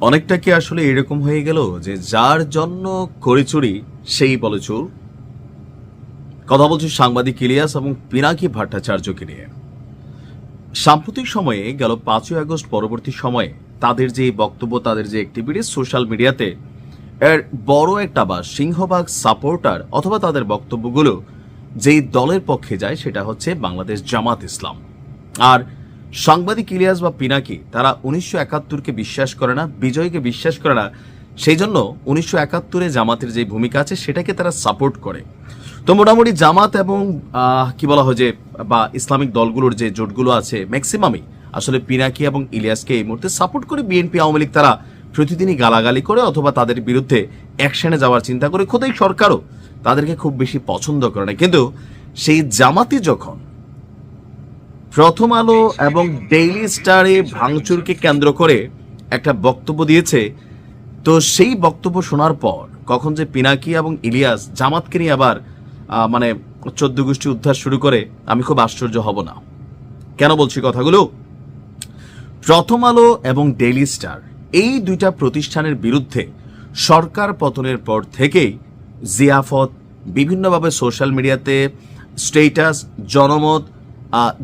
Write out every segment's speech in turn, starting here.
অনেকটা কি আসলে এরকম হয়ে গেল যে যার জন্য করিচুরি সেই বলে চোর? কথা বলছি সাংবাদিক ইলিয়াস এবং পিনাকি ভট্টাচার্যকে নিয়ে। সাম্প্রতিক সময়ে গেল 5ই আগস্ট পরবর্তী সময়ে তাদের যে বক্তব্য, তাদের যে অ্যাক্টিভিটিস সোশ্যাল মিডিয়াতে এর বড় একটা বা সিংহভাগ সাপোর্টার অথবা তাদের বক্তব্যগুলো যেই দলের পক্ষে যায় সেটা হচ্ছে বাংলাদেশ জামাত ইসলাম। আর সাংবাদিক ইলিয়াস বা পিনাকি তারা 1971-কে বিশ্বাস করে না, বিজয়কে বিশ্বাস করে না, সেই জন্য 1971-এ জামাতের যে ভূমিকা আছে সেটাকে তারা সাপোর্ট করে। তো মোটামুটি জামাত এবং কি বলা হয় যে বা ইসলামিক দলগুলোর যে জোটগুলো আছে ম্যাক্সিমামই আসলে পিনাকি এবং ইলিয়াসকে এই মুহূর্তে সাপোর্ট করে। বিএনপি আওয়ামী লীগ তারা প্রতিদিনই গালাগালি করে অথবা তাদের বিরুদ্ধে অ্যাকশনে যাওয়ার চিন্তা করে। খোদাই সরকারও তাদেরকে খুব বেশি পছন্দ করে না। কিন্তু সেই জামাতি যখন প্রথম আলো এবং ডেইলি স্টারে ভাঙচুরকে কেন্দ্র করে একটা বক্তব্য দিয়েছে, তো সেই বক্তব্য শোনার পর কখন যে পিনাকি এবং ইলিয়াস জামাতকে নিয়ে আবার মানে 14 গোষ্ঠী উদ্ধার শুরু করে, আমি খুব আশ্চর্য হব না। কেন বলছি কথাগুলো? প্রথম আলো এবং ডেইলি স্টার এই দুইটা প্রতিষ্ঠানের বিরুদ্ধে সরকার পতনের পর থেকেই জিয়াফত বিভিন্নভাবে সোশ্যাল মিডিয়াতে স্টেটাস, জনমত,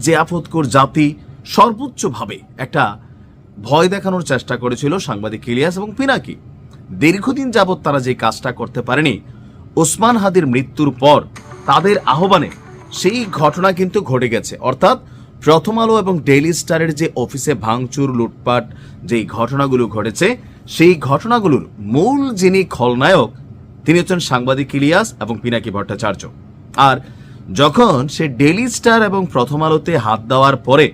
জিয়াফতকর জাতি সর্বোচ্চভাবে একটা ভয় দেখানোর চেষ্টা করেছিল সাংবাদিক ইলিয়াস এবং পিনাকি। দীর্ঘদিন যাবৎ তারা যে কাজটা করতে পারেনি, ওসমান হাদির মৃত্যুর পর তাদের আহ্বানে সেই ঘটনা কিন্তু ঘটে গেছে। অর্থাৎ প্রথম আলো এবং ডেইলি স্টারের যে অফিসে ভাঙচুর, লুটপাট যেই ঘটনাগুলো ঘটেছে, সেই ঘটনাগুলোর মূল যিনি খলনায়ক তিনি হচ্ছেন সাংবাদিক ইলিয়াস এবং পিনাকি ভট্টাচার্য। আর যখন সে ডেইলি স্টার এবং প্রথম আলোতে হাত দেওয়ার পরে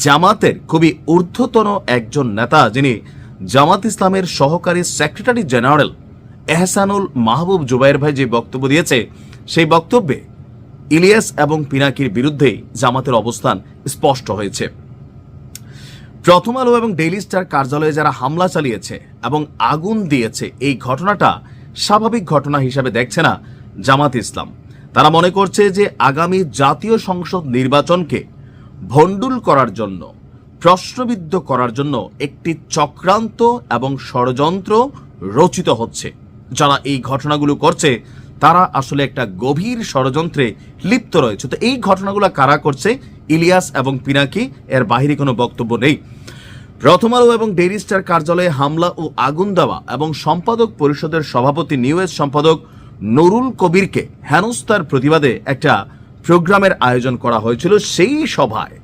জামাতের খুবই ঊর্ধ্বতন একজন নেতা, যিনি জামাত ইসলামের সহকারী সেক্রেটারি জেনারেল এহসানুল মাহবুব জুবাইর ভাই যে বক্তব্য দিয়েছে, সেই বক্তব্যে ইলিয়াস এবং পিনাকির বিরুদ্ধেই জামাতের অবস্থান স্পষ্ট হয়েছে। প্রথম আলো এবং ডেইলি স্টার কার্যালয়ে যারা হামলা চালিয়েছে এবং আগুন দিয়েছে, এই ঘটনাটা স্বাভাবিক ঘটনা হিসাবে দেখছে না জামাত ইসলাম। তারা মনে করছে যে আগামী জাতীয় সংসদ নির্বাচনকে ভণ্ডুল করার জন্য, প্রশ্নবিদ্ধ করার জন্য একটি চক্রান্ত এবং ষড়যন্ত্র রচিত হচ্ছে। যারা এই ঘটনাগুলো করছে তারা আসলে একটা গভীর ষড়যন্ত্রে লিপ্ত রয়েছে। তো এই ঘটনাগুলো কারা করছে? ইলিয়াস এবং পিনাকি, এর বাহিরে কোনো বক্তব্য নেই। প্রথম আলো এবং ডেইলি স্টার কার্যালয়ে হামলা ও আগুন দেওয়া এবং সম্পাদক পরিষদের সভাপতি নিউজ সম্পাদক নুরুল কবিরকে হেনস্থার প্রতিবাদে একটা প্রোগ্রামের আয়োজন করা হয়েছিল। সেই সভায়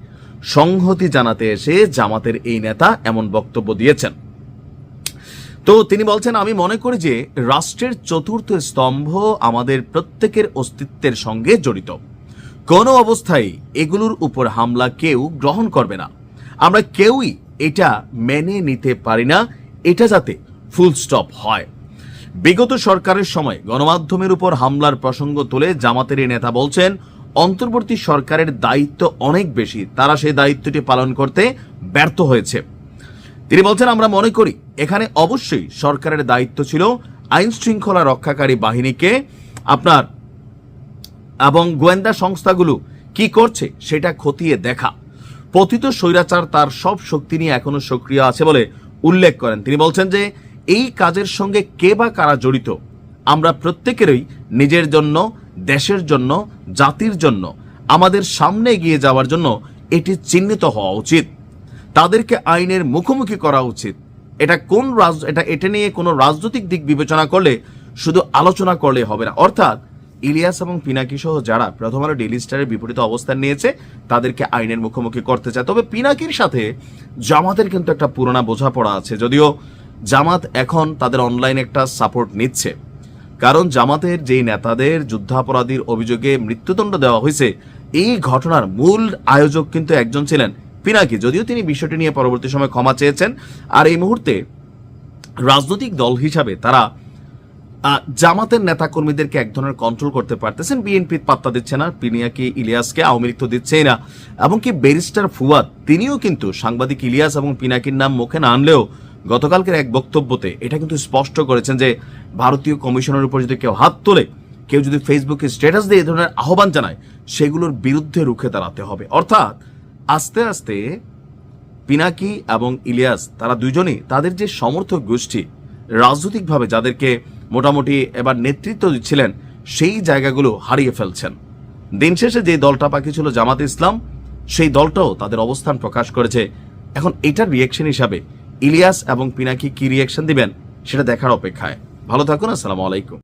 সংহতি জানাতে এসে জামাতের এই নেতা এমন বক্তব্য দিয়েছেন। তো তিনি বলছেন, আমি মনে করি যে রাষ্ট্রের চতুর্থ স্তম্ভ আমাদের প্রত্যেকের অস্তিত্বের সঙ্গে জড়িত। কোনো অবস্থায় এগুলোর উপর হামলা কেউ গ্রহণ করবে না। আমরা কেউই এটা মেনে নিতে পারি না, এটা যাতে ফুল স্টপ হয়। বিগত সরকারের সময় গণমাধ্যমের উপর হামলার প্রসঙ্গ তুলে জামাতের এই নেতা বলছেন, অন্তর্বর্তী সরকারের দায়িত্ব অনেক বেশি, তারা সেই দায়িত্বটি পালন করতে ব্যর্থ হয়েছে। তিনি বলছেন, আমরা মনে করি এখানে অবশ্যই সরকারের দায়িত্ব ছিল আইন শৃঙ্খলা রক্ষাকারী বাহিনীকে আপনার এবং গোয়েন্দা সংস্থাগুলো কি করছে সেটা খতিয়ে দেখা। পতিত স্বৈরাচার তার সব শক্তি নিয়ে এখনো সক্রিয় আছে বলে উল্লেখ করেন। তিনি বলছেন যে এই কাজের সঙ্গে কে বা কারা জড়িত, আমরা প্রত্যেকেরই নিজের জন্য, দেশের জন্য, জাতির জন্য, আমাদের সামনে এগিয়ে যাওয়ার জন্য এটি চিহ্নিত হওয়া উচিত। তাদেরকে আইনের মুখোমুখি করা উচিত। এটা নিয়ে কোনো রাজনৈতিক দিক বিবেচনা করলে শুধু আলোচনা করলে হবে না। অর্থাৎ ইলিয়াস এবং পিনাকি সহ যারা প্রথম আলো ডেইলি স্টারের বিপরীতে অবস্থান নিয়েছে তাদেরকে আইনের মুখোমুখি করতে চায়। তবে পিনাকির সাথে জামাতের কিন্তু একটা পুরোনো বোঝাপড়া আছে, যদিও জামাত এখন তাদের অনলাইন একটা সাপোর্ট নিচ্ছে। কারণ জামাতের যেই নেতাদের যুদ্ধাপরাধীর অভিযোগে মৃত্যুদণ্ড দেওয়া হয়েছে, এই ঘটনার মূল আয়োজক কিন্তু একজন ছিলেন পিনাকি, যদিও তিনি বিষয়টি নিয়ে পরবর্তী সময় ক্ষমা চেয়েছেন। আর এই মুহূর্তে রাজনৈতিক দল হিসাবে তারা জামাতের নেতাকর্মীদেরকে এক ধরনের কন্ট্রোল করতে পারতেছেন। বিএনপি পাত্তা দিচ্ছে না পিনাকি ইলিয়াসকে, আওয়ামী লীগ তো দিচ্ছেই না। এমনকি ব্যারিস্টার ফুয়াদ তিনিও কিন্তু সাংবাদিক ইলিয়াস এবং পিনাকির নাম মুখে না আনলেও গতকালকের এক বক্তব্যতে এটা কিন্তু স্পষ্ট করেছেন যে ভারতীয় কমিশনের উপর যদি কেউ হাত তোলে, কেউ যদি ফেসবুকে স্ট্যাটাস দিয়ে এই ধরনের আহ্বান জানায়, সেগুলোর বিরুদ্ধে রুখে দাঁড়াতে হবে। অর্থাৎ আস্তে আস্তে পিনাকি এবং ইলিয়াস তারা দুজনই তাদের যে সমর্থক গোষ্ঠী রাজনৈতিকভাবে যাদেরকে মোটামুটি এবার নেতৃত্ব দিচ্ছিলেন সেই জায়গাগুলো হারিয়ে ফেলছেন। দিন শেষে যে দলটা বাকি ছিল জামাতে ইসলাম, সেই দলটাও তাদের অবস্থান প্রকাশ করেছে। এখন এটার রিয়েকশন হিসাবে ইলিয়াস এবং পিনাকি কি রিয়েকশন দিবেন সেটা দেখার অপেক্ষায়। ভালো থাকুন, আসসালামু আলাইকুম।